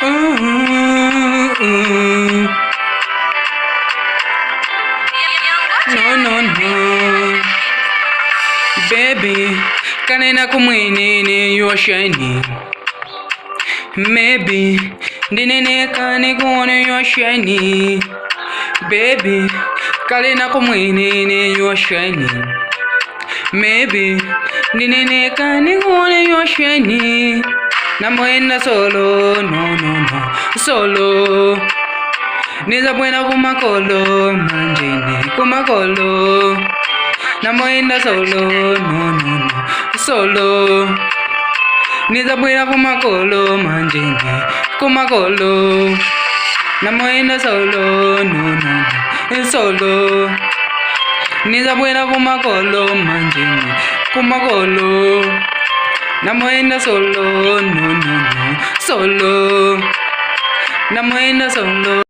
No. Baby, kanena kumwinini you're shining. Maybe ndinene kani kuone you're shining. Baby, kanena kumwinini you're shining. Maybe ndinene kani kuone you're shining. Namoenda solo, no, solo. Niza buena kumakolo, manjini kumakolo. Namoenda solo, no, solo. Niza buena kumakolo, manjini kumakolo. Namoenda solo, no, solo. Niza buena kumakolo, manjini kumakolo. Namoenda solo, no, solo. Namoenda solo.